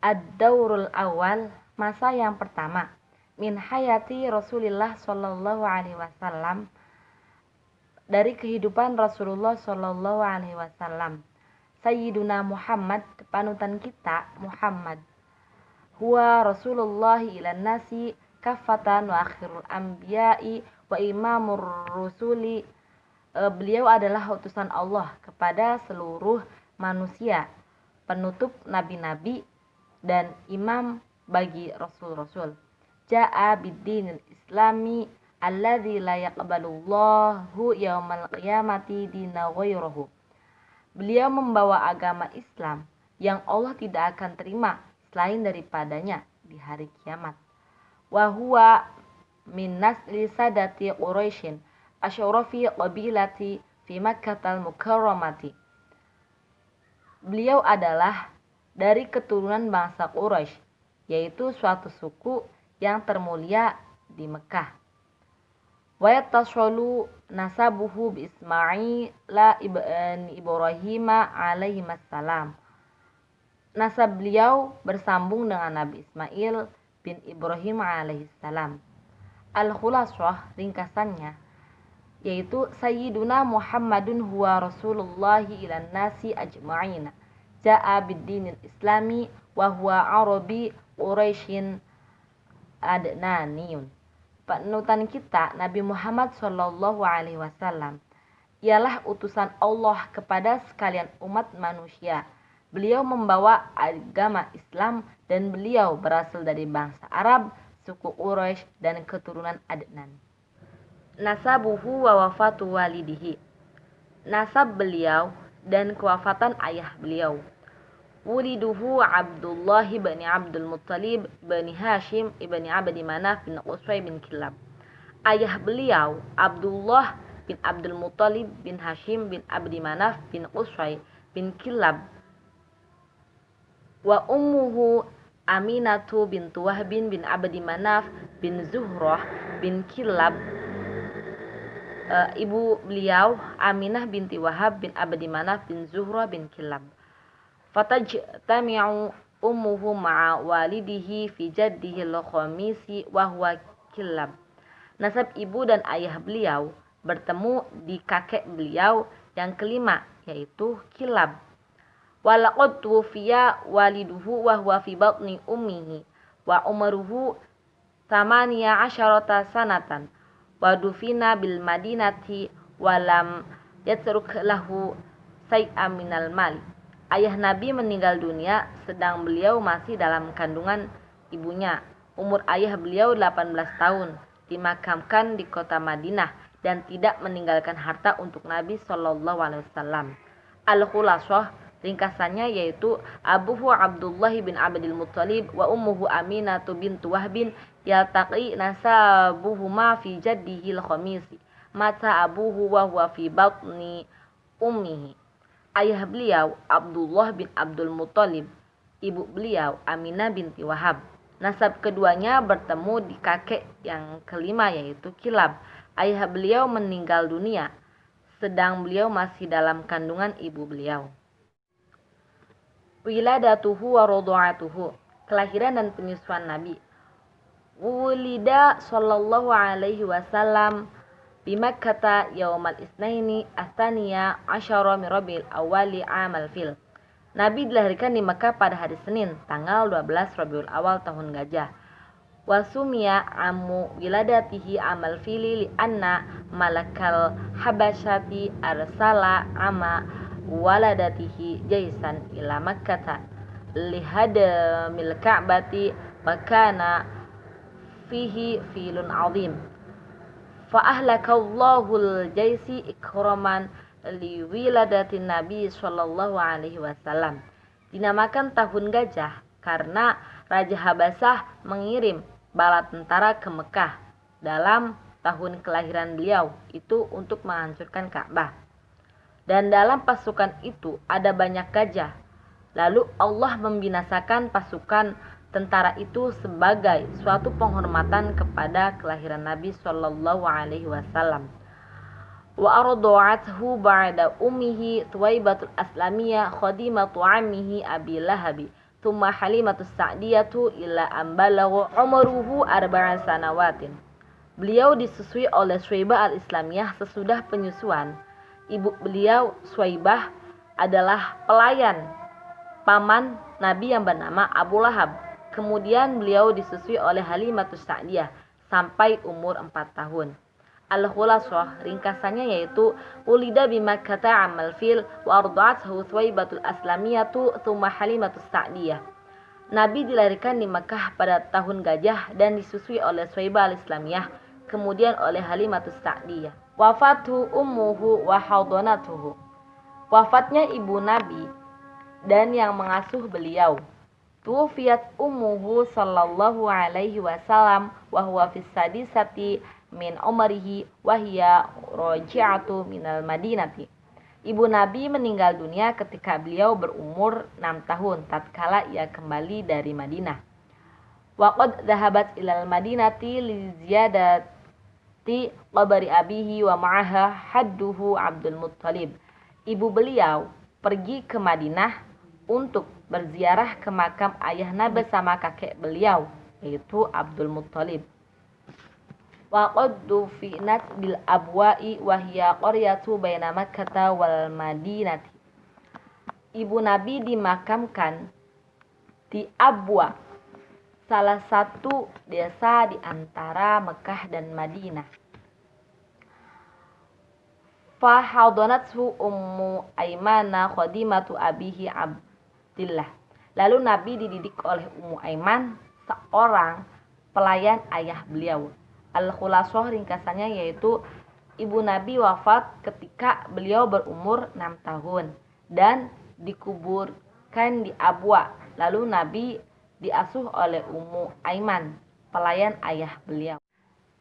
Ad-Daurul Awal, masa yang pertama. Min hayati Rasulillah Shallallahu Alaihi Wasallam, dari kehidupan Rasulullah Shallallahu Alaihi Wasallam. Sayyiduna Muhammad, panutan kita Muhammad. Huwa Rasulullah ilan nasi kafatan wa akhirul anbiya'i wa imamur rusuli. Beliau adalah utusan Allah kepada seluruh manusia, penutup nabi-nabi dan imam bagi rasul-rasul. Ja'a bid-dinil islami alladzi la yaqbalullahu yaumal qiyamati dina ghairahu. Beliau membawa agama Islam yang Allah tidak akan terima selain daripadanya di hari kiamat. Wa huwa min nasli sadati Quraisyin asyrafi qabilati fi Makkahal Mukarramati. Beliau adalah dari keturunan bangsa Quraisy, yaitu suatu suku yang termulia di Mekah. Wa yatashalu nasabuhu bi Ismaila ibn Ibrahim alaihi wassalam. Nasab beliau bersambung dengan Nabi Ismail bin Ibrahim alaihi salam. Al-Khulasah, ringkasannya, yaitu Sayyiduna Muhammadun huwa Rasulullahi ilan nasi ajma'ina. Ja'a bid-dinil islami wa huwa Arabi Quraisyin adnaniyun. Panutan kita Nabi Muhammad Shallallahu Alaihi Wasallam ialah utusan Allah kepada sekalian umat manusia. Beliau membawa agama Islam dan beliau berasal dari bangsa Arab, suku Quraisy dan keturunan Adnan. Nasabuhu wa wafatu walidihi. Nasab beliau dan kewafatan ayah beliau. Wuliduhu Abdullah bin Abdul Muttalib bin Hashim bin Abdi Manaf bin Qusay bin Kilab. Ayah beliau Abdullah bin Abdul Muttalib bin Hashim bin Abdi Manaf bin Qusay bin Kilab. Wa ummuhu Aminatu bintu Wahb bin Abdi Manaf bin Zuhrah bin Kilab. Ibu beliau Aminah binti Wahab bin Abdi Manaf bin Zuhrah bin Kilab. Fatajtami'u ummuhu ma'a walidihi fi jaddihi al-khamisi wa huwa Kilab. Nasab ibu dan ayah beliau bertemu di kakek beliau yang kelima, yaitu Kilab. Walaqad tufiya waliduhu wa huwa fi batni ummihi wa umruhu 18 sanatan wa dufina bil madinati wa lam yatruk lahu say'an minal mali. Ayah Nabi meninggal dunia sedang beliau masih dalam kandungan ibunya. Umur ayah beliau 18 tahun, dimakamkan di kota Madinah dan tidak meninggalkan harta untuk Nabi Shallallahu Alaihi Wasallam. Al-Khulasah, ringkasannya yaitu abuhu Abdullah bin Abdul Muttalib wa ummuhu Aminatu bintu Wahbin yaltaqi nasabuhuma fi jaddihi al-khamisi mata abuhu wa huwa fi batni ummihi. Ayah beliau Abdullah bin Abdul Muttalib, ibu beliau Aminah binti Wahab. Nasab keduanya bertemu di kakek yang kelima, yaitu Kilab. Ayah beliau meninggal dunia sedang beliau masih dalam kandungan ibu beliau. Wiladatuhu wa radha'atuhu, kelahiran dan penyusuan Nabi. Wulida sallallahu alaihi wasallam bimakkata yaumal isnaini astaniya asyara min Rabiul Awali amal fil. Nabi dilahirkan di Makkah pada hari Senin, tanggal 12 Rabiul Awal tahun gajah. Wasumia amu wiladatihi amal fili li anna malakal habasyati arsala ama waladatihi jaisan ila makkata lihadamil ka'bati makana fihi filun azim. Fa'ahlakallahul jaisi ikraman liwiladatin Nabi Sallallahu Alaihi Wasallam. Dinamakan tahun gajah karena Raja Habasah mengirim bala tentara ke Mekah dalam tahun kelahiran beliau itu untuk menghancurkan Ka'bah. Dan dalam pasukan itu ada banyak gajah. Lalu Allah membinasakan pasukan tentara itu sebagai suatu penghormatan kepada kelahiran Nabi Shallallahu Alaihi Wasallam. Wa ba'da ummihi Thuwaibatul Aslamiyah khadimatu ammihi Abi Lahabi thumma Halimatus Sa'diyatu ila ambalaghu umruhu arba'a sanawatin. Beliau disusui oleh Suwaibah al-Islamiyah sesudah penyusuan. Ibu beliau Suwaibah adalah pelayan paman Nabi yang bernama Abu Lahab. Kemudian beliau disusui oleh Halimatus Sa'diyah sampai umur 4 tahun. Al-Khulasah ringkasannya yaitu ulida bimakkata amal fil wa arda'athu Suwaibatul Aslamiyatu thumma Halimatus Sa'diyah. Nabi dilahirkan di Makkah pada tahun gajah dan disusui oleh Suwaibah al-Islamiyah, kemudian oleh Halimatus Sa'diyah. Wafatu ummuhu wa haudonatuhu. Wafatnya ibu Nabi dan yang mengasuh beliau. Tuwfiyat ummuhu sallallahu alaihi wasallam wa huwa fis sadisati min umrihi wa hiya raji'atu minal madinati. Ibu Nabi meninggal dunia ketika beliau berumur 6 tahun tatkala ia kembali dari Madinah. Wa qad dhahabat ilal madinati li ziyadati qabri abihi wa ma'aha hadduhu Abdul Muttalib. Ibu beliau pergi ke Madinah untuk berziarah ke makam ayah Nabi bersama kakek beliau yaitu Abdul Muttalib. Wa qad dufinat bil abwa'i wa hiya qaryatu baina Makkah wal Madinati. Ibu Nabi dimakamkan di Abwa, salah satu desa di antara Mekah dan Madinah. Fa hadanathu ummu Aimana khadimatu abihi Abdillah. Lalu Nabi dididik oleh Ummu Aiman, seorang pelayan ayah beliau. Al-Khulasah ringkasannya yaitu ibu Nabi wafat ketika beliau berumur 6 tahun dan dikuburkan di Abwa. Lalu Nabi diasuh oleh Ummu Aiman, pelayan ayah beliau.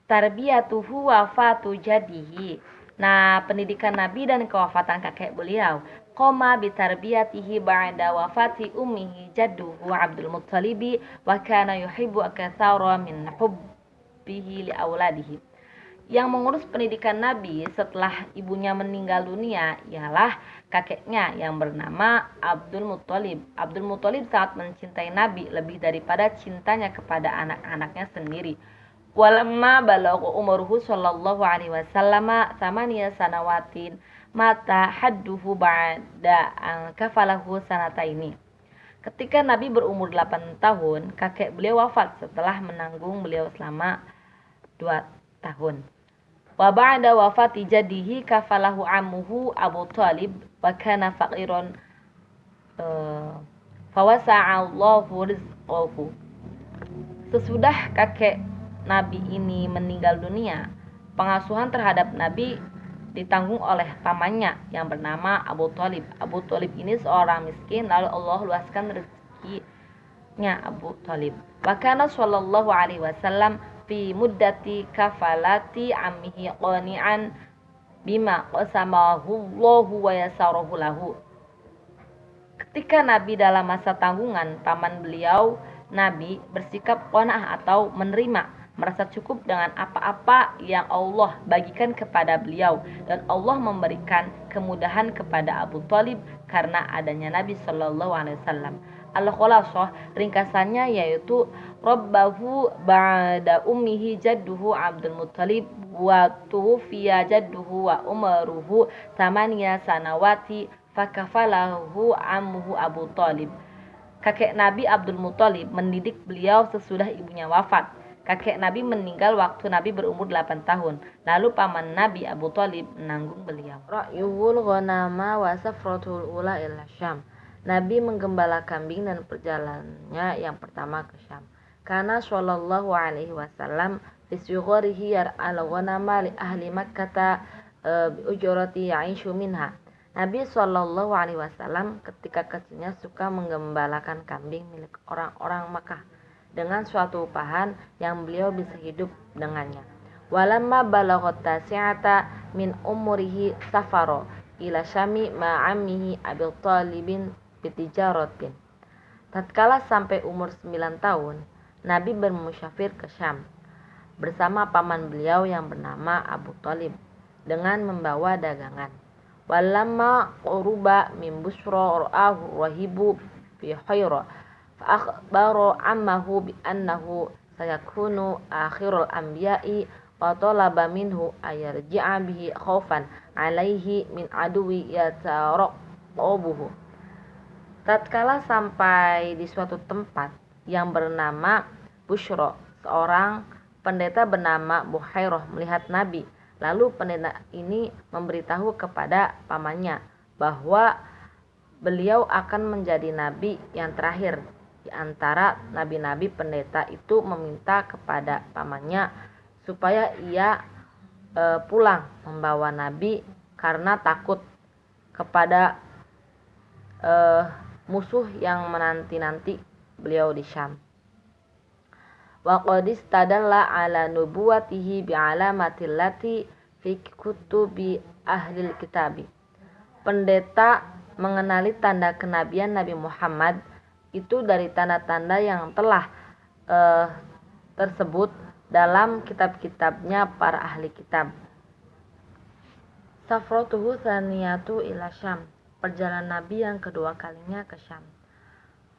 Tarbiyatuhu wafatu jadihi. Nah, pendidikan Nabi dan kewafatan kakek beliau. Qoma bitarbiyatihi ba'da wafati ummihi jadduhu Abdul Muttalibi wa kana yuhibbu akatsara min hubbihi li auladihi. Yang mengurus pendidikan Nabi setelah ibunya meninggal dunia ialah kakeknya yang bernama Abdul Muttalib. Abdul Muttalib sangat mencintai Nabi lebih daripada cintanya kepada anak-anaknya sendiri. Walamma balagha umruhu sallallahu alaihi wasallam 8 sanawatin mata hadduhu ba'da an kafalahu sanataini. Ketika Nabi berumur 8 tahun, kakek beliau wafat setelah menanggung beliau selama 2 tahun. Wa ba'da wafati jaddihi kafalahu ammuhu Abu Thalib wa kana faqiran fawasa'allahu rizqahu. Sesudah kakek Nabi ini meninggal dunia, pengasuhan terhadap Nabi ditanggung oleh pamannya yang bernama Abu Thalib. Abu Thalib ini seorang miskin, lalu Allah luaskan rezekinya Abu Thalib. Wa kana sallallahu alaihi wasallam fi muddati kafalati ammihi qani'an bima qasamahu Allahu wa yasarahu lahu. Ketika Nabi dalam masa tanggungan paman beliau, Nabi bersikap qanaah atau menerima, merasa cukup dengan apa-apa yang Allah bagikan kepada beliau, dan Allah memberikan kemudahan kepada Abu Thalib karena adanya Nabi Shallallahu Alaihi Wasallam. Al-Khulasah ringkasannya yaitu Rabbahu ba'da ummihi jadduhu Abdul Muttalib wa tuwfiya jadduhu wa umruhu 8 sanawati fakafalahu ammuhu Abu Thalib. Kakek Nabi Abdul Muttalib mendidik beliau sesudah ibunya wafat. Kakek Nabi meninggal waktu Nabi berumur 8 tahun. Lalu paman Nabi Abu Thalib menanggung beliau. Ra'yuhul ghanama wa safratul ula ila Syam. Nabi menggembala kambing dan perjalanannya yang pertama ke Syam. Karena sallallahu alaihi wasallam bisugharihi yar'al ghanama li ahli Makkah bi ujrati ya'ishu minha. Nabi sallallahu alaihi wasallam ketika kecilnya suka menggembalakan kambing milik orang-orang Makkah dengan suatu upahan yang beliau bisa hidup dengannya. Walamma balaghat tasi'ata min umrihi safaro ila Syami ma'ammihi Abi Thalibin bitijaratin. Tatkala sampai umur 9 tahun, Nabi bermusyafir ke Syam bersama paman beliau yang bernama Abu Thalib dengan membawa dagangan. Walamma quruba min Busra ra'ahu rahibu fi Hayra fa akhbara ammahu bi annahu sayakunu akhirul anbiya'i wa talaba minhu ayarji'a bihi khaufan alaihi min aduwi yataraqabuhu. Tatkala sampai di suatu tempat yang bernama Bushra, seorang pendeta bernama Buhairah melihat Nabi. Lalu pendeta ini memberitahu kepada pamannya bahwa beliau akan menjadi nabi yang terakhir. Di antara nabi-nabi, pendeta itu meminta kepada pamannya supaya ia pulang membawa nabi karena takut kepada musuh yang menanti-nanti beliau di Syam. Wa qad istadalla ala nubuwatihi bi alamatil lati fi kutubi ahlil kitabi. Pendeta mengenali tanda kenabian Nabi Muhammad itu dari tanda-tanda yang telah tersebut dalam kitab-kitabnya para ahli kitab. Safratuhu tsaniyatu ila Syam, perjalanan Nabi yang kedua kalinya ke Syam.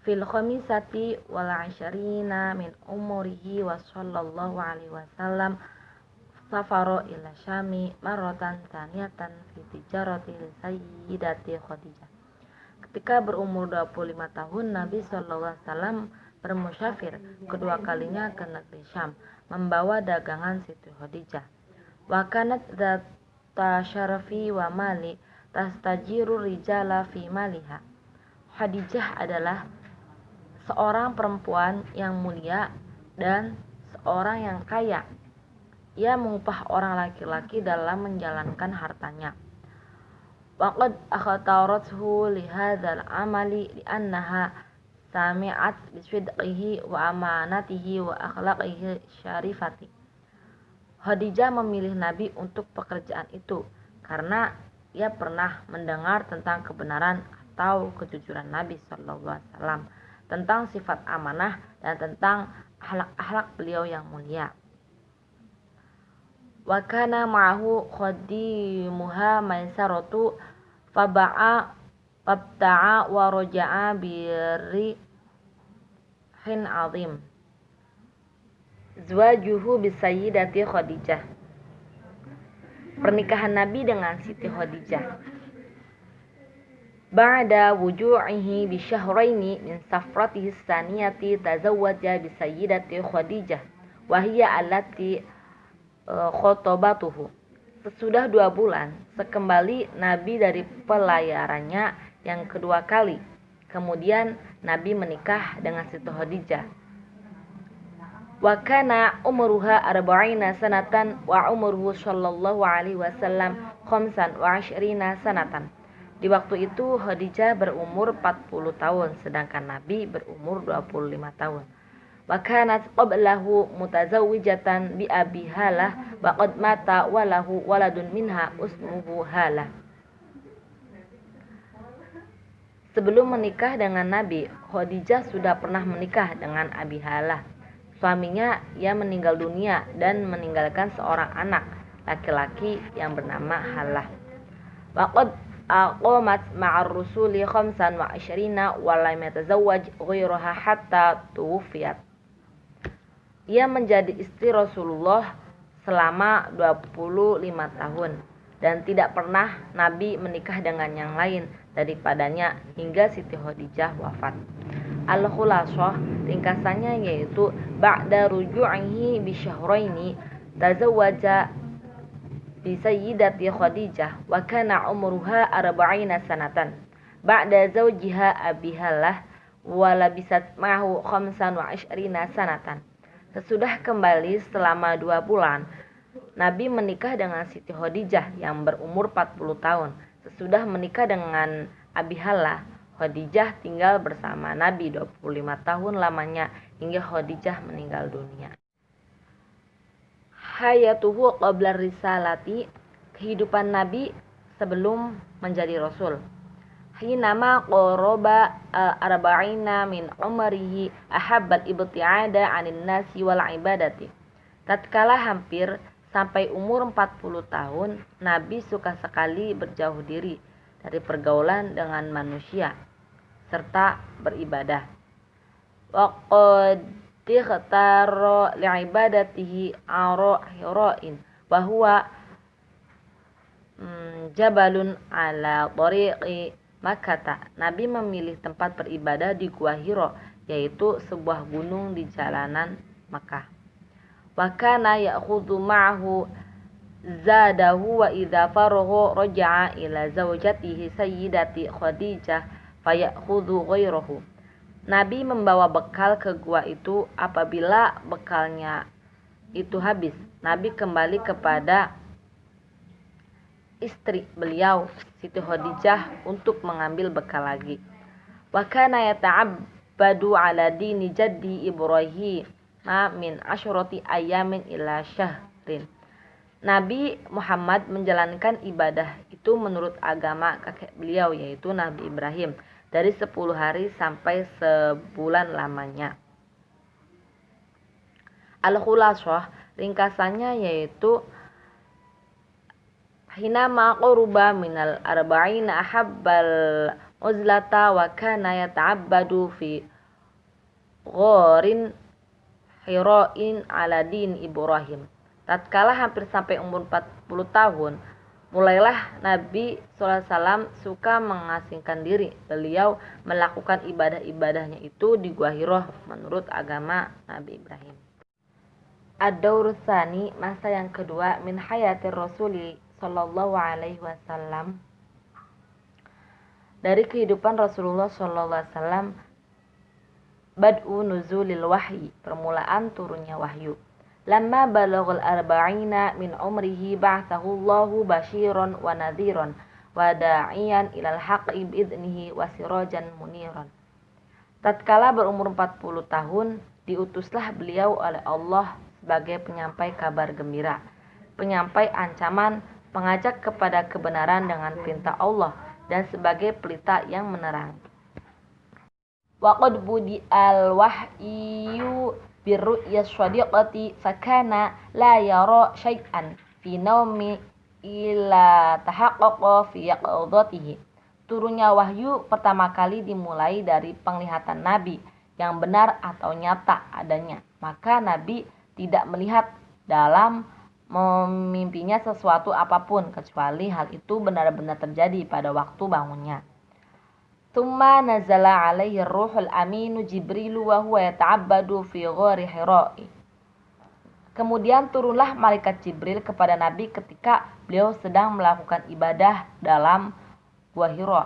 Fil khamisati wal 'ashrina min umurihi wa sallallahu alaihi wasallam safaro ila Syami marratan tsaniyatan fi tijarati sayyidati Khadijah. Ketika berumur 25 tahun, Nabi sallallahu alaihi wasallam bermusyafir kedua kalinya ke negeri Syam membawa dagangan Siti Khadijah. Wa kanat dzata syarafi wa mali tastajiru rijala fi maliha. Khadijah adalah seorang perempuan yang mulia dan seorang yang kaya. Ia mengupah orang laki-laki dalam menjalankan hartanya. Waqad akhtarathu li hadzal amali li'annaha sami'at bisidqihi wa amanatihi wa akhlaqihi syarifati. Khadijah memilih Nabi untuk pekerjaan itu karena ia pernah mendengar tentang kebenaran atau kejujuran Nabi sallallahu alaihi wasallam, tentang sifat amanah dan tentang akhlak-akhlak beliau yang mulia. Wa kana ma'ahu khadimuha maisaratu fabta'a wa raja'a birihin azim. Zwajuhu bisayyidati Khadijah. Pernikahan Nabi dengan Siti Khadijah. Ba'da wuju'ihi bisyahraini min safratihi tsaniyati tazawwaja bisayyidati Khadijah wa hiya allati khotobatuhu. Sesudah 2 bulan sekembali Nabi dari pelayarannya yang kedua kali, kemudian Nabi menikah dengan Siti Khadijah. Wa kana umruha 40 sanatan wa umruhu sallallahu alaihi wasallam 25 sanatan. Di waktu itu Khadijah berumur 40 tahun sedangkan Nabi berumur 25 tahun. Wa kanat qablahu mutazawwijatan bi Abi Halah wa qad mata wa lahu waladun minha ismuhu Halah. Sebelum menikah dengan Nabi, Khadijah sudah pernah menikah dengan Abi Halah. Suaminya ia meninggal dunia dan meninggalkan seorang anak laki-laki yang bernama Halah. Wa qad aqamat ma'ar rusuli 25 wa lam yatazawwaj ghayraha hatta tuwfiyat. Ia menjadi istri Rasulullah selama 25 tahun dan tidak pernah Nabi menikah dengan yang lain daripadanya hingga Siti Khadijah wafat. Al-Khulasah, ringkasannya yaitu ba'da ruju'ihi bisyahraini tazawwaja bi sayyidati Khadijah wa kana umruha 40 sanatan ba'da zawjiha Abi Halah wa labisat ma'hu 25 sanatan. Sesudah kembali selama 2 bulan, Nabi menikah dengan Siti Khadijah yang berumur 40 tahun. Sesudah menikah dengan Abi Halah, Khadijah tinggal bersama Nabi 25 tahun lamanya hingga Khadijah meninggal dunia. Hayatuhu qabla risalati, kehidupan Nabi sebelum menjadi Rasul. Hinama qoroba arba'ina min umrihi ahabbal ibti'ada 'anil nasi wal ibadati. Tatkala hampir sampai umur 40 tahun, Nabi suka sekali berjauh diri dari pergaulan dengan manusia serta beribadah. wa qad ikhtara li'ibadatihi hira'in wa huwa jabalun ala tariqi Makkah. Nabi memilih tempat beribadah di Gua Hiro, yaitu sebuah gunung di jalanan Makkah. Wa kana ya'khudhu ma'ahu zadahu wa idza faragha raja'a ila zawjatihi sayyidati Khadijah fayakhudhu ghairahu. Nabi membawa bekal ke gua itu. Apabila bekalnya itu habis, Nabi kembali kepada istri beliau, Siti Khadijah, untuk mengambil bekal lagi. Wa kana yata'abbadu ala dini jaddi Ibrahim min asyrati ayamin ila syahrin. Nabi Muhammad menjalankan ibadah itu menurut agama kakek beliau, yaitu Nabi Ibrahim, dari 10 hari sampai sebulan lamanya. Al-Khulasah, ringkasannya yaitu hinama quruba minal arba'ina ahabbal uzlata wa kana yata'abbadu fi ghorin hira'in ala din Ibrahim. Tatkala hampir sampai umur 40 tahun, mulailah Nabi SAW suka mengasingkan diri. Beliau melakukan ibadah-ibadahnya itu di Gua Hiro menurut agama Nabi Ibrahim. Ad-Daur Tsani, masa yang kedua, min hayatir Rasuli sallallahu alaihi wasallam, dari kehidupan Rasulullah sallallahu alaihi wasallam. Bad'u nuzulil wahyi, permulaan turunnya wahyu. Lamma balaghal arba'ina min umrihi ba'athahu Allahu basyiran wa nadhiran wa da'iyan ilal haqqi bi'idnihi wa sirajan muniran. Tatkala berumur 40 tahun, diutuslah beliau oleh Allah sebagai penyampai kabar gembira, penyampai ancaman, pengajak kepada kebenaran dengan perintah Allah, dan sebagai pelita yang menerangi. Wa qad budi al-wahyu birru'ya shadiqati fakana la yara syai'an fi naumi ila tahaqqaqa fi yaqadatihi. Turunnya wahyu pertama kali dimulai dari penglihatan Nabi yang benar atau nyata adanya. Maka Nabi tidak melihat dalam memimpinya sesuatu apapun kecuali hal itu benar-benar terjadi pada waktu bangunnya. Tsumma nazala alaihi ruhul aminu Jibrilu wa huwa yata'abbadu fi ghari Hira'i. Kemudian turunlah malaikat Jibril kepada Nabi ketika beliau sedang melakukan ibadah dalam Gua Hiro.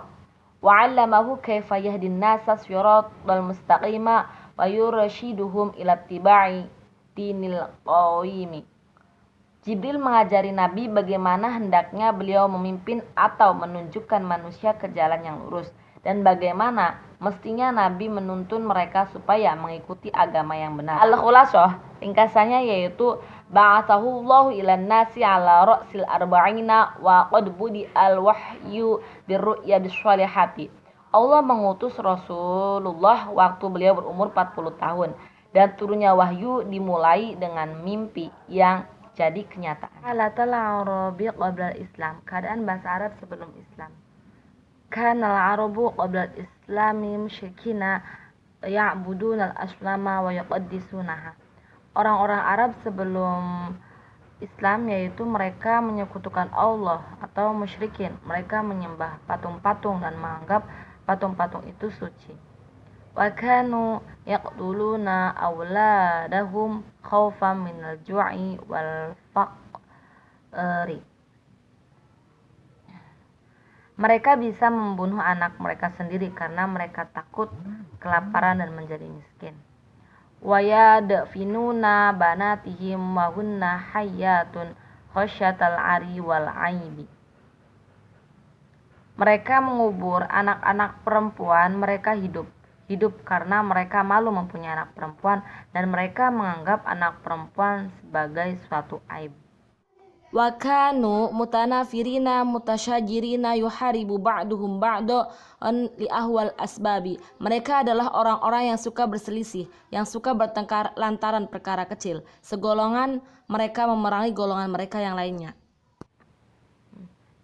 Wa 'allamahu kaifa yahdin nasa shiratal mustaqima wa yurshiduhum ila ittiba'i dinil qawimi. Jibril mengajari Nabi bagaimana hendaknya beliau memimpin atau menunjukkan manusia ke jalan yang lurus, dan bagaimana mestinya Nabi menuntun mereka supaya mengikuti agama yang benar. Al-Khulasah, ringkasannya yaitu ba'athahu Allahu ilan nasi ala ra'sil arba'ina wa qad budi al-wahyu birru'ya bisolihati. Allah mengutus Rasulullah waktu beliau berumur 40 tahun, dan turunnya wahyu dimulai dengan mimpi yang jadi kenyataan. Halatal Arabi qabla Islam, keadaan bahasa Arab sebelum Islam. Kana al-Arabu qabla al-Islami musyrikina ya'buduna al-aslama wa yuqaddisunaha. Orang-orang Arab sebelum Islam yaitu mereka menyekutukan Allah atau musyrikin. Mereka menyembah patung-patung dan menganggap patung-patung itu suci. Wa kanu yaqtuluna awladahum khaufan minal ju'i wal faqri. Mereka bisa membunuh anak mereka sendiri karena mereka takut kelaparan dan menjadi miskin. Wa yadfinuna banatihim wa hunna hayyatun khasyatal ari wal aibi. Mereka mengubur anak-anak perempuan mereka hidup karena mereka malu mempunyai anak perempuan, dan mereka menganggap anak perempuan sebagai suatu aib. Wa kanu mutanafirina mutasyajirina yuharibu ba'duhum ba'dan li ahwal asbabi. Mereka adalah orang-orang yang suka berselisih, yang suka bertengkar lantaran perkara kecil. Segolongan mereka memerangi golongan mereka yang lainnya.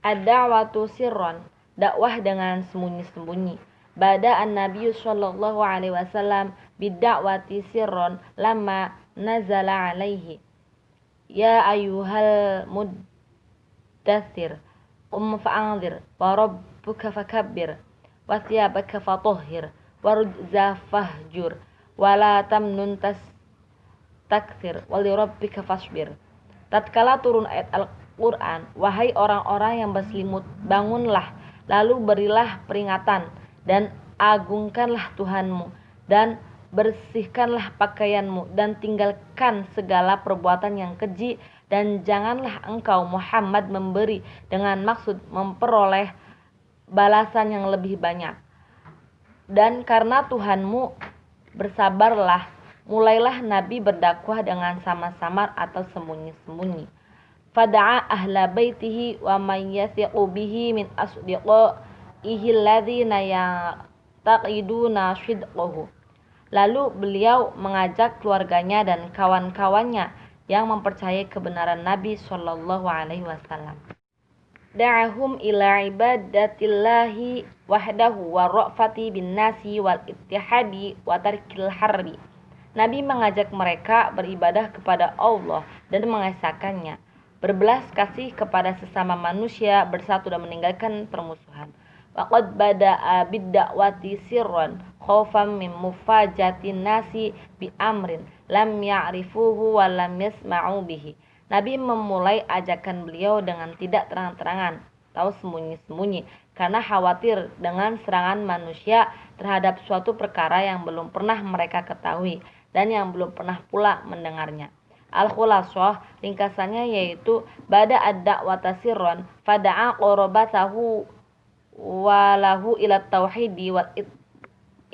Ad-da'watu sirron, dakwah dengan sembunyi-sembunyi. Bada an-nabiy sallallahu alaihi wasallam bid-da'wati sirran lamma nazala alaihi. Ya ayyuhal muddathir qum fa'anzir wa rabbuka fakabbir wa thiyabaka fatahhir wa rujza fahjur wa la tamnun tastakthir wa li rabbika fasbir. Tatkala turun ayat Al-Qur'an, wahai orang-orang yang berselimut, bangunlah, lalu berilah peringatan dan agungkanlah Tuhanmu dan bersihkanlah pakaianmu dan tinggalkan segala perbuatan yang keji, dan janganlah engkau Muhammad memberi dengan maksud memperoleh balasan yang lebih banyak. Dan karena Tuhanmu, bersabarlah. Mulailah Nabi berdakwah dengan samar-samar atau sembunyi-sembunyi. Fada'a ahla baitihi wa man yathiqu bihi min asdiqaihi alladhina yaqiduna shidqahu. Lalu beliau mengajak keluarganya dan kawan-kawannya yang mempercayai kebenaran Nabi Shallallahu Alaihi Wasallam. Da'ahum ila ibadatillahi wahdahu wa ra'fati bin nasi wal ittihadi wa tarkil harbi. Nabi mengajak mereka beribadah kepada Allah dan mengesahkannya, berbelas kasih kepada sesama manusia, bersatu dan meninggalkan permusuhan. Waqad bada'a bid-da'wati sirran khaufan min mufajatin nasi bi amrin lam ya'rifuhu wa lam yasma'u bihi. Nabi memulai ajakan beliau dengan tidak terang-terangan atau sembunyi-sembunyi karena khawatir dengan serangan manusia terhadap suatu perkara yang belum pernah mereka ketahui dan yang belum pernah pula mendengarnya. Al-Khulasah, ringkasannya yaitu bada ad-da'wata sirran fada'a qorobatahu walahu ila tauhidi wal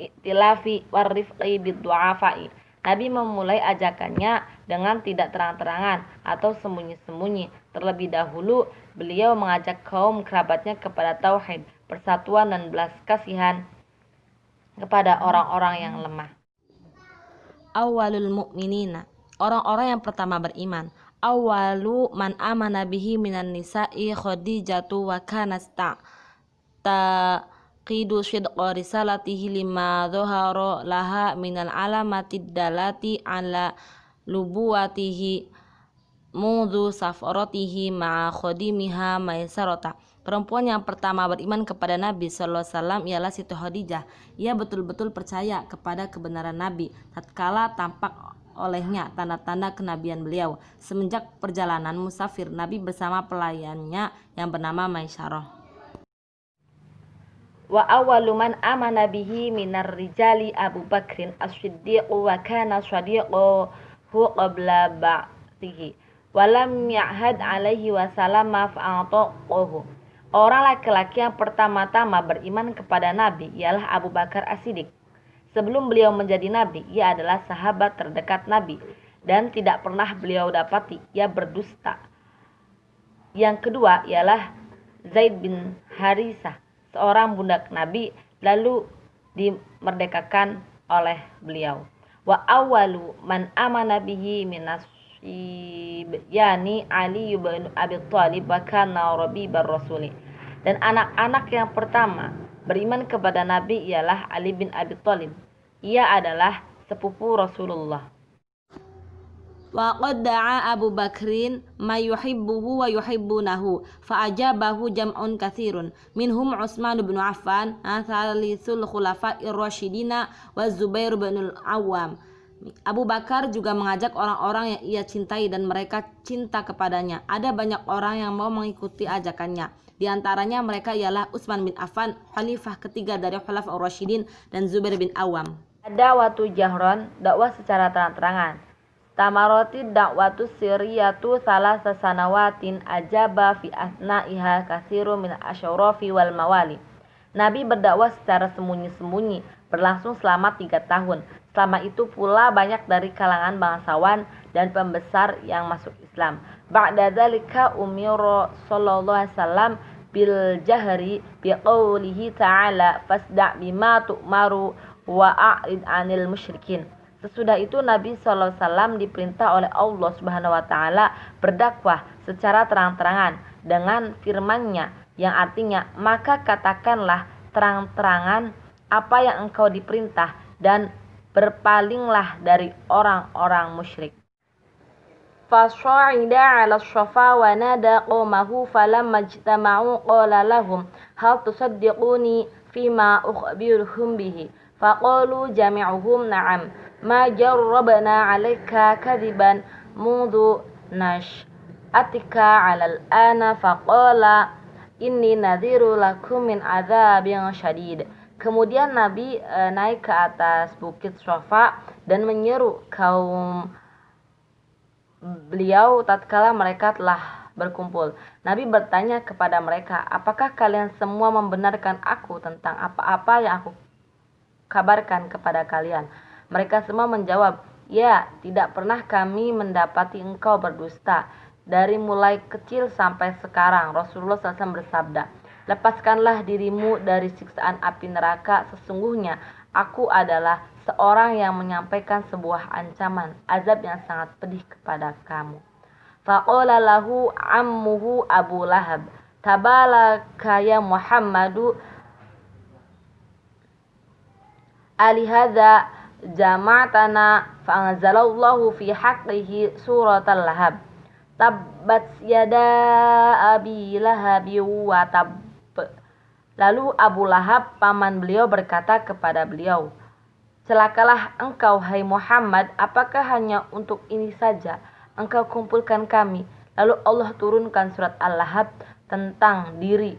ittilafi warrifqi bid-du'afai. Nabi memulai ajakannya dengan tidak terang-terangan atau sembunyi-sembunyi. Terlebih dahulu beliau mengajak kaum kerabatnya kepada tauhid, persatuan dan belas kasihan kepada orang-orang yang lemah. Awalul mu'minina, orang-orang yang pertama beriman. Awalu man amana bihi minan nisa'i Khadijatu wa kanat taqidu sidqa risalatihi lima dhahara laha minal alamatid dalati ala lubuwatihi mudhu safaratihi ma'a khadimiha maisarata. Perempuan yang pertama beriman kepada Nabi sallallahu alaihi wasallam ialah Siti Khadijah. Ia betul-betul percaya kepada kebenaran Nabi tatkala tampak olehnya tanda-tanda kenabian beliau. Semenjak perjalanan musafir Nabi bersama pelayannya yang bernama Maisyarah. Wa awwalu man amana bihi minar rijali Abu Bakrin as-Siddiq wa kana shadiqahu qabla ba'thihi wa lam ya'had alaihi wa sallama fa'ataqahu. Orang laki-laki yang pertama-tama beriman kepada Nabi ialah Abu Bakar As-Siddiq. Sebelum beliau menjadi Nabi, ia adalah sahabat terdekat Nabi dan tidak pernah beliau dapati ia berdusta. Yang kedua ialah Zaid bin Harisah, seorang budak Nabi, lalu dimerdekakan oleh beliau. Wa awwalu man amana bihi minas yani Ali bin Abi Thalib wa kana rabibar rasuli. Dan anak-anak yang pertama beriman kepada Nabi ialah Ali bin Abi Thalib. Ia adalah sepupu Rasulullah. Wa qad da'a Abu Bakrin ma yuhibbuhu wa yuhibbunahu fa ajabahu jam'un katsirun minhum Utsman bin Affan thalitsul khulafa'ir rasyidina wa Zubair bin al-Awwam. Abu Bakar juga mengajak orang-orang yang ia cintai dan mereka cinta kepadanya. Ada banyak orang yang mau mengikuti ajakannya. Di antaranya mereka ialah Utsman bin Affan, khalifah ketiga dari Khulafaur Rasyidin, dan Zubair bin Awam. Dakwatu jahron, dakwah secara terang-terangan. Tamaroti dakwatu siriyatu salah sasanawatin ajaba fi asna'iha kasiru min asyurafi wal mawali. Nabi berdakwah secara sembunyi-sembunyi, berlangsung selama 3 tahun. Selama itu pula banyak dari kalangan bangsawan dan pembesar yang masuk Islam. Ba'da dzalika umira sallallahu alaihi wasallam bil jahri bi qoulihi ta'ala fasda' bima tu'maru wa a'rid 'anil musyrikin. Sesudah itu Nabi sallallahu alaihi wasallam diperintah oleh Allah Subhanahu wa taala berdakwah secara terang-terangan dengan firman-Nya yang artinya, maka katakanlah terang-terangan apa yang engkau diperintah dan berpalinglah dari orang-orang musyrik. فصعد على الصفا ونادى قومه فلما اجتمعوا قال لهم هل تصدقوني فيما أخبرهم به فقالوا جميعهم نعم ما جربنا عليك كذبا منذ نشأتك على الآن فقال inni nadhiru lakum min adzabin syadid. Kemudian Nabi naik ke atas bukit Safa dan menyeru kaum beliau tatkala mereka telah berkumpul. Nabi bertanya kepada mereka, apakah kalian semua membenarkan aku tentang apa-apa yang aku kabarkan kepada kalian? Mereka semua menjawab, ya, tidak pernah kami mendapati engkau berdusta. Dari mulai kecil sampai sekarang. Rasulullah SAW bersabda, lepaskanlah dirimu dari siksaan api neraka. Sesungguhnya aku adalah seorang yang menyampaikan sebuah ancaman azab yang sangat pedih kepada kamu. Faqala lahu ammuhu Abu Lahab, tabalaka ya Muhammadu alihadza jama'tana fa'anzalallahu fi haqqihi suratal Lahab. Tabbat yada abi lahabi wa tab. Lalu Abu Lahab paman beliau berkata kepada beliau, celakalah engkau hai Muhammad, apakah hanya untuk ini saja engkau kumpulkan kami? Lalu Allah turunkan surat Al-Lahab tentang diri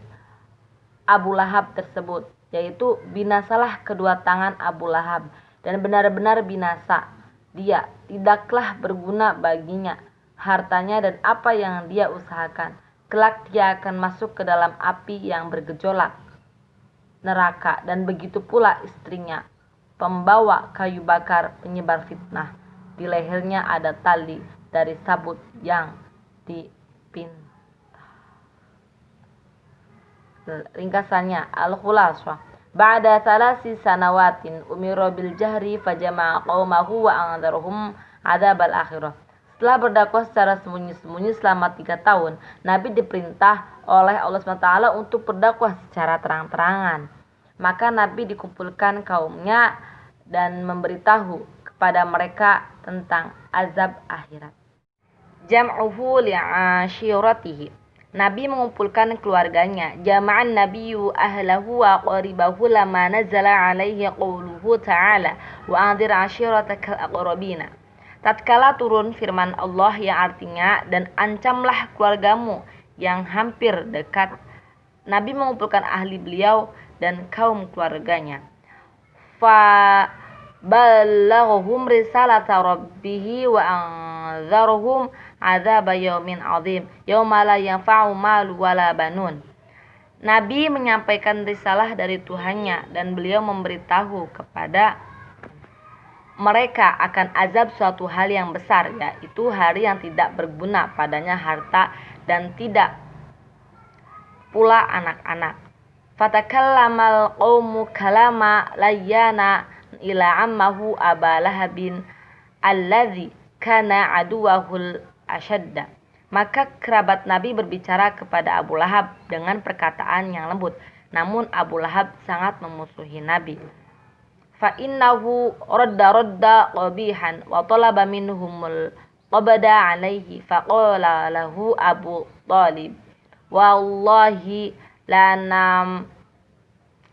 Abu Lahab tersebut, yaitu binasalah kedua tangan Abu Lahab dan benar-benar binasa dia, tidaklah berguna baginya hartanya dan apa yang dia usahakan. Kelak dia akan masuk ke dalam api yang bergejolak neraka, dan begitu pula istrinya, pembawa kayu bakar penyebar fitnah. Di lehernya ada tali dari sabut yang dipinta. Ringkasannya, al-khulasah, ba'da thalasi sanawatin umira bil jahri fajama'a qaumahu wa anzarhum adzabal akhirah. Setelah berdakwah secara sembunyi-sembunyi selama 3 tahun, Nabi diperintah oleh Allah SWT untuk berdakwah secara terang-terangan. Maka Nabi dikumpulkan kaumnya dan memberitahu kepada mereka tentang azab akhirat. Jam'uhu li'ashiratihi. Nabi mengumpulkan keluarganya. Jama'an nabiyyu ahlahu wa qaribahu lama nazala alaihi qawluhu ta'ala wa anzir ashiratakal aqrabina. Tatkala turun firman Allah yang artinya, dan ancamlah keluargamu yang hampir dekat, Nabi mengumpulkan ahli beliau dan kaum keluarganya. Fa ballaghum risalata rabbih wa anzarhum adzab yaumin azim yauma la yanfa'u malu wala banun. Nabi menyampaikan risalah dari Tuhannya dan beliau memberitahu kepada mereka akan azab suatu hal yang besar, yaitu hari yang tidak berguna padanya harta dan tidak pula anak-anak. Fatakallamal qaumu kalama layyana ila ammahu Aba Lahabin alladzi kana aduwahul ashadda. Maka kerabat Nabi berbicara kepada Abu Lahab dengan perkataan yang lembut, namun Abu Lahab sangat memusuhi Nabi. Fa innahu radda qabihan wa talaba minhumul qabda alaihi faqala lahu Abu Talib wallahi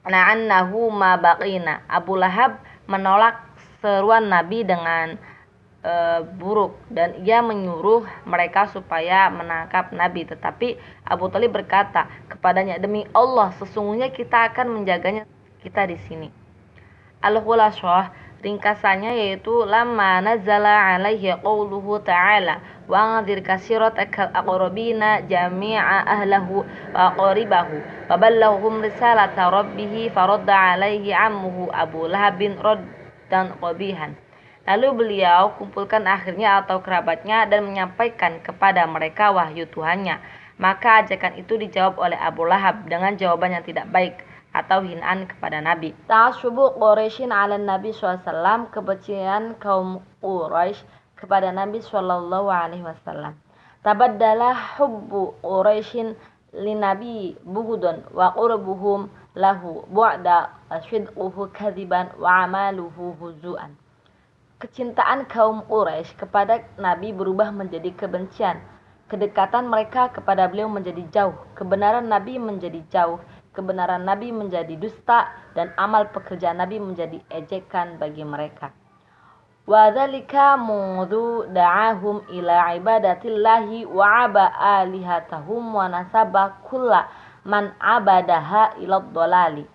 la'annahu ma baqina. Abu Lahab menolak seruan Nabi dengan buruk dan ia menyuruh mereka supaya menangkap Nabi, tetapi Abu Talib berkata kepadanya, demi Allah sesungguhnya kita akan menjaganya kita di sini. Al-Khulasah, ringkasannya yaitu lamma nazala alaihi qawluhu ta'ala wa anzir kasiratakal aqrabina jami'a ahlahu wa qaribahu wa ballaghum risalata rabbih faradda alaihi ammuhu Abu Lahabin raddan qabihan. Lalu beliau kumpulkan akhirnya atau kerabatnya dan menyampaikan kepada mereka wahyu Tuhannya. Maka ajakan itu dijawab oleh Abu Lahab dengan jawaban yang tidak baik atau hinaan kepada Nabi. Ta'assubu Quraisyin 'ala Nabi SAW, kebencian kaum Quraisy kepada Nabi SAW. Tabaddala hubbu Quraisyin li Nabi bughdan wa qurbuhum lahu bu'da syidquhu kadhiban wa amaluhu huzuan. Kecintaan kaum Quraisy kepada Nabi berubah menjadi kebencian. Kedekatan mereka kepada beliau menjadi jauh. Kebenaran Nabi menjadi jauh. Kebenaran Nabi menjadi dusta dan amal pekerjaan Nabi menjadi ejekan bagi mereka. Wa dzalika mundu da'ahum ila ibadatillahi wa aba alihatahum wa nasaba kulla man abadaha ila dhalali.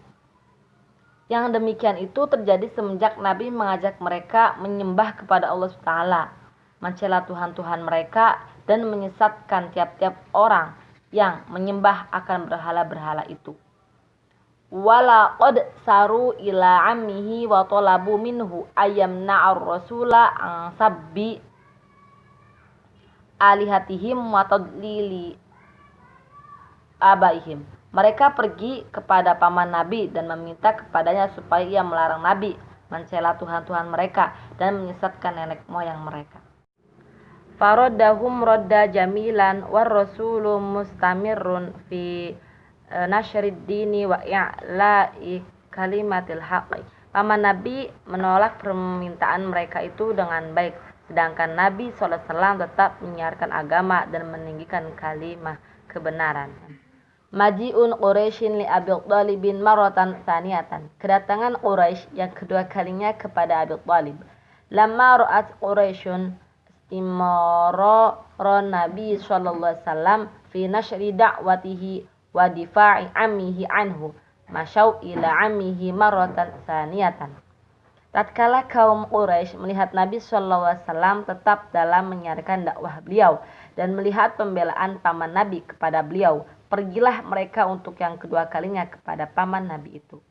Yang demikian itu terjadi semenjak Nabi mengajak mereka menyembah kepada Allah SWT, mencela Tuhan-Tuhan mereka, dan menyesatkan tiap-tiap orang yang menyembah akan berhala-berhala itu. Wala qad saru ila ammihi wa talabu minhu ayyamna'ar rasula an sabbi alihatihim wa tadlili abaihim. Mereka pergi kepada paman Nabi dan meminta kepadanya supaya ia melarang Nabi mencela Tuhan-Tuhan mereka dan menyesatkan nenek moyang mereka. Faradahum radda jamilan war rasulu mustamirrun fi nasyrid dini wa i'la'i kalimatil haqqi. Paman Nabi menolak permintaan mereka itu dengan baik, sedangkan Nabi SAW tetap menyiarkan agama dan meninggikan kalimah kebenaran. Maji'un Quraisyin li Abi Thalibin maratan tsaniyatan. Kedatangan Quraisy yang kedua kalinya kepada Abi Thalib. Lamma ra'at Quraisyun imara Nabi sallallahu alaihi wasallam fi nashri da'watihi wa difa'i ammihi anhu, masyau ila ammihi maratan tsaniyatan. Tatkala kaum Quraisy melihat Nabi sallallahu alaihi wasallam tetap dalam menyiarkan dakwah beliau dan melihat pembelaan paman Nabi kepada beliau, pergilah mereka untuk yang kedua kalinya kepada paman Nabi itu.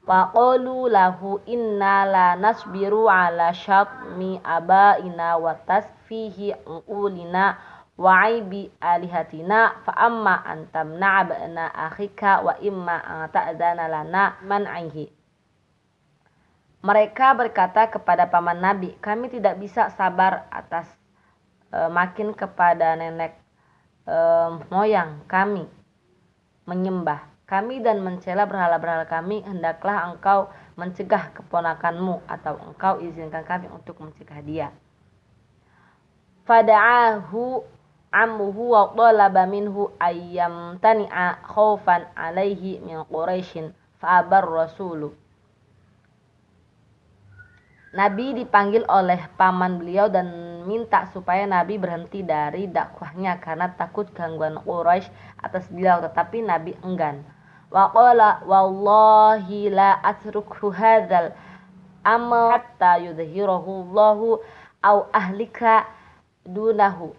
Wa qalu lahu inna la nasbiru ala syatmi abaina wa tasfihi ulina wa aibi alihatina fa amma antam na'abna akhika wa imma ta'zana lana man'ihi. Mereka berkata kepada paman Nabi, kami tidak bisa sabar atas makin kepada nenek moyang kami menyembah kami dan mencela berhala-berhala kami, hendaklah engkau mencegah keponakanmu atau engkau izinkan kami untuk mencegah dia. Fada'ahu ammuhu wa talaba minhu ayyam tani'a khaufan alaihi min Quraisyin fa'abar rasulu. Nabi dipanggil oleh paman beliau dan minta supaya Nabi berhenti dari dakwahnya karena takut gangguan Quraisy atas beliau, tetapi Nabi enggan. Wa qala wallahi la atruku hadzal amal hatta yudhhirahu Allahu aw ahlika dunahu.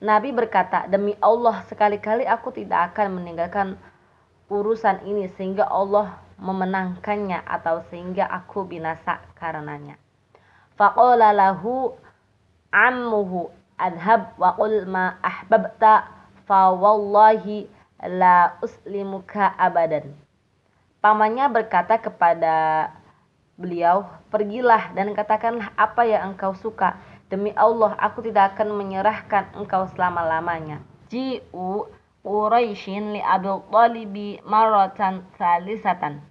Nabi berkata, demi Allah sekali-kali aku tidak akan meninggalkan urusan ini sehingga Allah memenangkannya atau sehingga aku binasa karenanya. Faqala lahu ammuhu adhab wa qul ma ahbabta fa wallahi la uslimuka abadan. Pamannya berkata kepada beliau, pergilah dan katakanlah apa yang engkau suka. Demi Allah, aku tidak akan menyerahkan engkau selama-lamanya. Ji'u Quraisyin li Abi Thalibi maratan salisatan.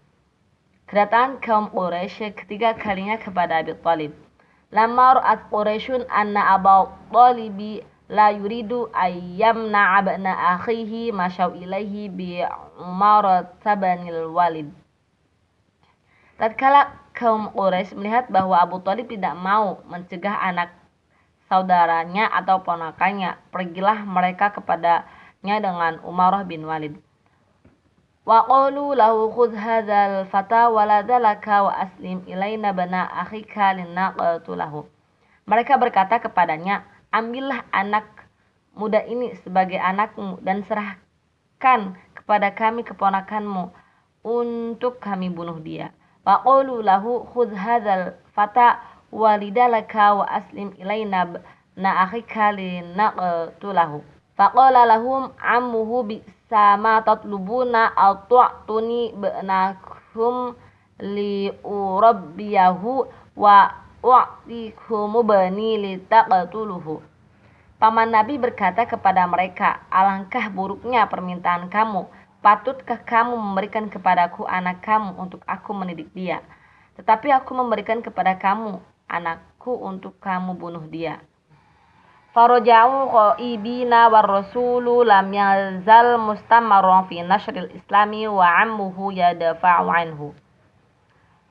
Kedatangan kaum Quraisy ketiga kalinya kepada Abi Thalib. Lamma ra'at Quraisyun anna Abu Thalibi la yuridu ayyamna abna akhihi masyau ilaihi bi Umar tabanil Walid. Tatkala kaum Quraisy melihat bahwa Abu Thalib tidak mau mencegah anak saudaranya atau ponakannya, pergilah mereka kepadanya dengan Umarah bin Walid. Wa qalu lahu khudh hadzal fata waladalaka wa aslim ilaina bana akhika linaqtulahu. Mereka berkata kepadanya, ambillah anak muda ini sebagai anakmu dan serahkan kepada kami keponakanmu untuk kami bunuh dia. Wa qalu lahu khudh hadzal fata walidalaka wa aslim ilaina bana akhika linaqtulahu. Faqala lahum ammuhu sama tatlubuna atu'tuni ba'nakum li urabbiyahu wa u'tikum bani litaqtuluhu. Paman Nabi berkata kepada mereka, alangkah buruknya permintaan kamu Patutkah kamu memberikan kepadaku anak kamu untuk aku mendidik dia? Tetapi aku memberikan kepada kamu anakku untuk kamu bunuh dia. Faraja'u qaibina war rasulu lam yazal mustamarran fi nashril islami wa ammuhu yadafa'u anhu.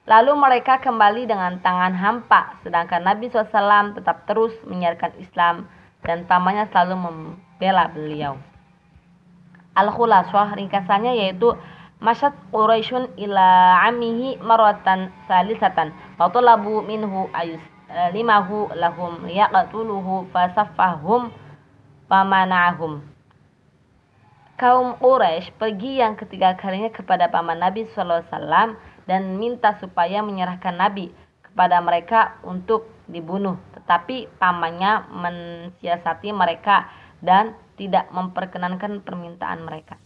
Lalu mereka kembali dengan tangan hampa, sedangkan Nabi SAW tetap terus menyiarkan Islam dan pamannya selalu membela beliau. Al-Khulasah ringkasannya yaitu masyad Quraisyun ila amihi maratan salisatan wa talabu minhu limahu lahum liyaqtuluhu fasaffahum famana'ahum. Kaum Quraisy pergi yang ketiga kalinya kepada paman Nabi SAW dan minta supaya menyerahkan Nabi kepada mereka untuk dibunuh, tetapi pamannya mensiasati mereka dan tidak memperkenankan permintaan mereka.